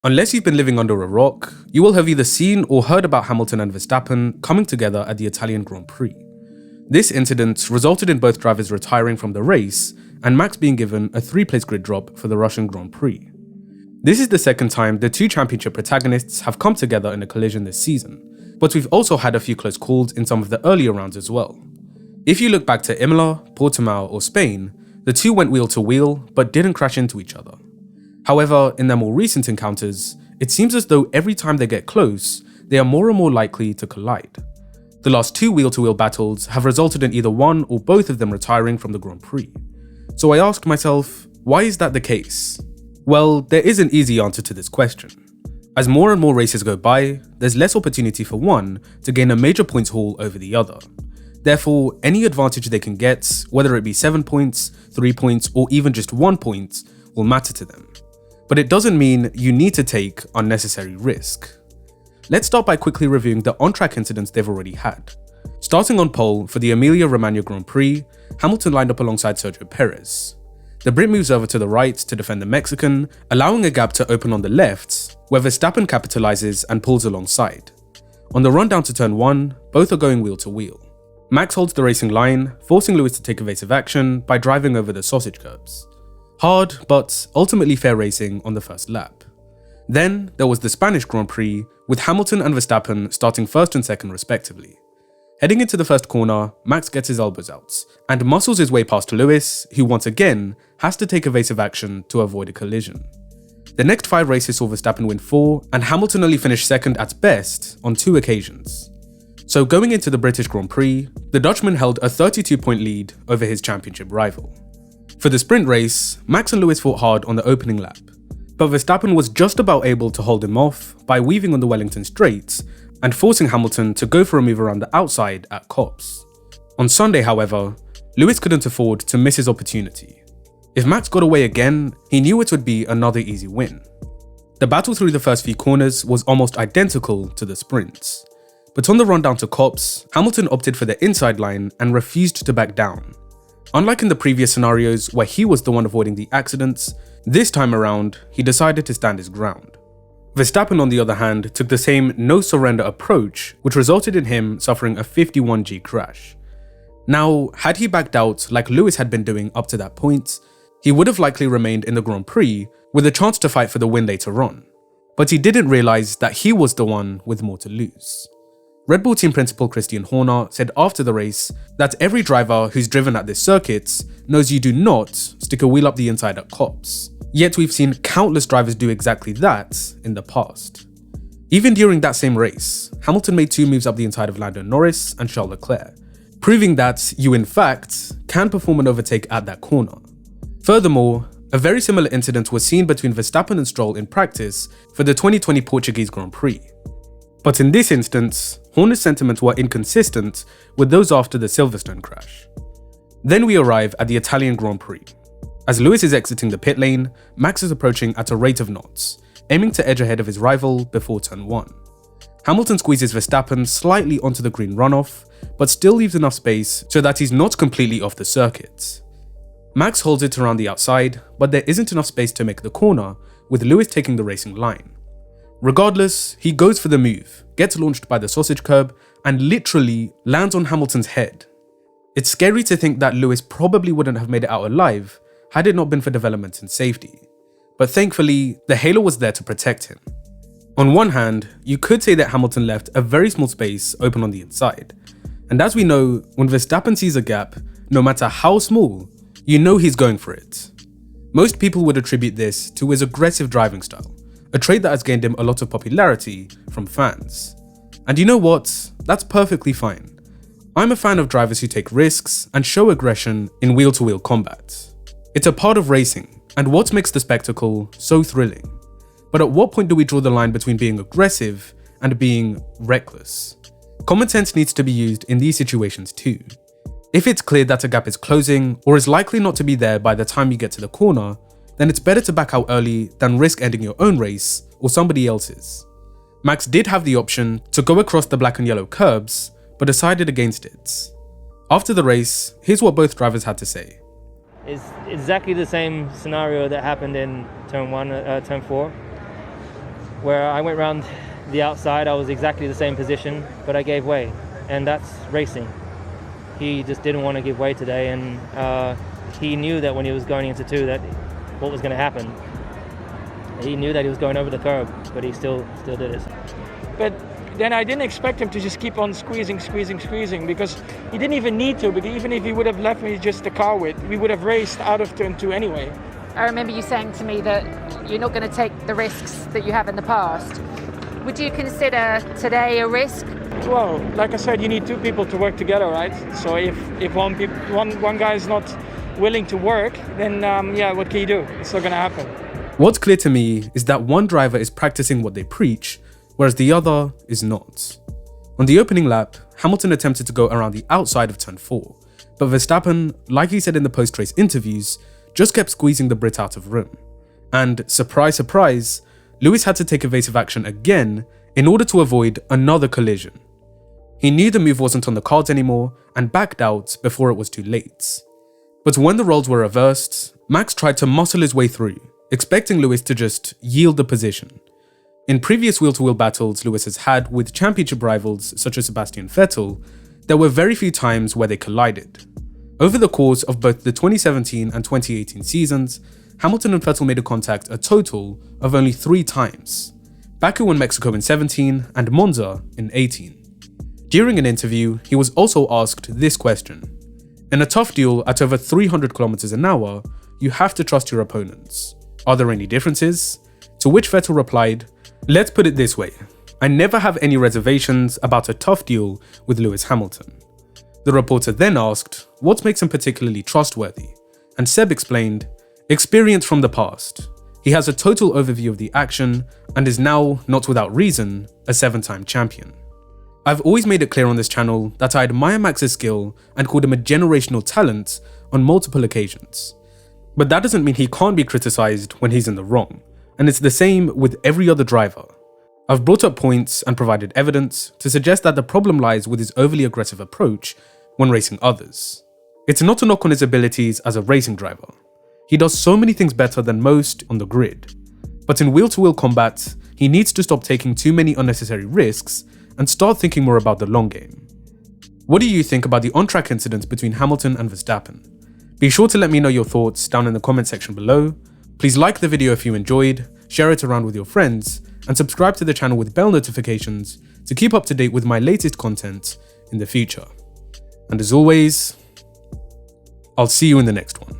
Unless you've been living under a rock, you will have either seen or heard about Hamilton and Verstappen coming together at the Italian Grand Prix. This incident resulted in both drivers retiring from the race and Max being given a 3-place grid drop for the Russian Grand Prix. This is the second time the two championship protagonists have come together in a collision this season, but we've also had a few close calls in some of the earlier rounds as well. If you look back to Imola, Portimao or Spain, the two went wheel to wheel but didn't crash into each other. However, in their more recent encounters, it seems as though every time they get close, they are more and more likely to collide. The last two wheel-to-wheel battles have resulted in either one or both of them retiring from the Grand Prix. So I asked myself, why is that the case? Well, there is an easy answer to this question. As more and more races go by, there's less opportunity for one to gain a major points haul over the other. Therefore, any advantage they can get, whether it be 7 points, 3 points, or even just 1 point, will matter to them. But it doesn't mean you need to take unnecessary risk. Let's start by quickly reviewing the on-track incidents they've already had. Starting on pole for the Emilia-Romagna Grand Prix, Hamilton lined up alongside Sergio Perez. The Brit moves over to the right to defend the Mexican, allowing a gap to open on the left, where Verstappen capitalizes and pulls alongside. On the run down to turn 1, both are going wheel to wheel. Max holds the racing line, forcing Lewis to take evasive action by driving over the sausage curbs. Hard, but ultimately fair racing on the first lap. Then there was the Spanish Grand Prix, with Hamilton and Verstappen starting first and second respectively. Heading into the first corner, Max gets his elbows out, and muscles his way past Lewis, who once again has to take evasive action to avoid a collision. The next 5 races saw Verstappen win 4, and Hamilton only finished second at best on 2 occasions. So going into the British Grand Prix, the Dutchman held a 32-point lead over his championship rival. For the sprint race, Max and Lewis fought hard on the opening lap, but Verstappen was just about able to hold him off by weaving on the Wellington straights and forcing Hamilton to go for a move around the outside at Copse. On Sunday, however, Lewis couldn't afford to miss his opportunity. If Max got away again, he knew it would be another easy win. The battle through the first few corners was almost identical to the sprints, but on the run down to Copse, Hamilton opted for the inside line and refused to back down. Unlike in the previous scenarios where he was the one avoiding the accidents, this time around, he decided to stand his ground. Verstappen, on the other hand, took the same no-surrender approach, which resulted in him suffering a 51G crash. Now, had he backed out like Lewis had been doing up to that point, he would have likely remained in the Grand Prix with a chance to fight for the win later on. But he didn't realise that he was the one with more to lose. Red Bull team principal Christian Horner said after the race that every driver who's driven at this circuit knows you do not stick a wheel up the inside at Copse. Yet we've seen countless drivers do exactly that in the past. Even during that same race, Hamilton made 2 moves up the inside of Lando Norris and Charles Leclerc, proving that you in fact can perform an overtake at that corner. Furthermore, a very similar incident was seen between Verstappen and Stroll in practice for the 2020 Portuguese Grand Prix. But in this instance, Horner's sentiments were inconsistent with those after the Silverstone crash. Then we arrive at the Italian Grand Prix. As Lewis is exiting the pit lane, Max is approaching at a rate of knots, aiming to edge ahead of his rival before turn 1. Hamilton squeezes Verstappen slightly onto the green runoff, but still leaves enough space so that he's not completely off the circuit. Max holds it around the outside, but there isn't enough space to make the corner, with Lewis taking the racing line. Regardless, he goes for the move, gets launched by the sausage curb, and literally lands on Hamilton's head. It's scary to think that Lewis probably wouldn't have made it out alive had it not been for developments in safety. But thankfully, the halo was there to protect him. On one hand, you could say that Hamilton left a very small space open on the inside. And as we know, when Verstappen sees a gap, no matter how small, you know he's going for it. Most people would attribute this to his aggressive driving style, a trait that has gained him a lot of popularity from fans. And you know what? That's perfectly fine. I'm a fan of drivers who take risks and show aggression in wheel-to-wheel combat. It's a part of racing, and what makes the spectacle so thrilling. But at what point do we draw the line between being aggressive and being reckless? Common sense needs to be used in these situations too. If it's clear that a gap is closing or is likely not to be there by the time you get to the corner, then it's better to back out early than risk ending your own race or somebody else's. Max did have the option to go across the black and yellow curbs, but decided against it. After the race, here's what both drivers had to say. It's exactly the same scenario that happened in turn 4. where I went around the outside, I was exactly the same position, but I gave way, and that's racing. He just didn't want to give way today, and he knew that when he was going into 2 that what was going to happen. He knew that he was going over the curb, but he still did it. But then I didn't expect him to just keep on squeezing, because he didn't even need to, but even if he would have left me just the car width, we would have raced out of turn 2 anyway. I remember you saying to me that you're not going to take the risks that you have in the past. Would you consider today a risk? Well, like I said, you need 2 people to work together, right? So if one guy is not willing to work, then what can you do? It's not going to happen. What's clear to me is that one driver is practicing what they preach, whereas the other is not. On the opening lap, Hamilton attempted to go around the outside of turn 4, but Verstappen, like he said in the post-race interviews, just kept squeezing the Brit out of room. And surprise, surprise, Lewis had to take evasive action again in order to avoid another collision. He knew the move wasn't on the cards anymore and backed out before it was too late. But when the roles were reversed, Max tried to muscle his way through, expecting Lewis to just yield the position. In previous wheel-to-wheel battles Lewis has had with championship rivals such as Sebastian Vettel, there were very few times where they collided. Over the course of both the 2017 and 2018 seasons, Hamilton and Vettel made a contact a total of only 3 times, Baku and Mexico in 17 and Monza in 18. During an interview, he was also asked this question. In a tough duel at over 300 km an hour, you have to trust your opponents. Are there any differences? To which Vettel replied, "Let's put it this way, I never have any reservations about a tough duel with Lewis Hamilton." The reporter then asked, what makes him particularly trustworthy? And Seb explained, experience from the past. He has a total overview of the action and is now, not without reason, a 7-time champion. I've always made it clear on this channel that I admire Max's skill and called him a generational talent on multiple occasions. But that doesn't mean he can't be criticised when he's in the wrong, and it's the same with every other driver. I've brought up points and provided evidence to suggest that the problem lies with his overly aggressive approach when racing others. It's not a knock on his abilities as a racing driver. He does so many things better than most on the grid. But in wheel-to-wheel combat, he needs to stop taking too many unnecessary risks and start thinking more about the long game. What do you think about the on-track incident between Hamilton and Verstappen? Be sure to let me know your thoughts down in the comment section below. Please like the video if you enjoyed, share it around with your friends, and subscribe to the channel with bell notifications to keep up to date with my latest content in the future. And as always, I'll see you in the next one.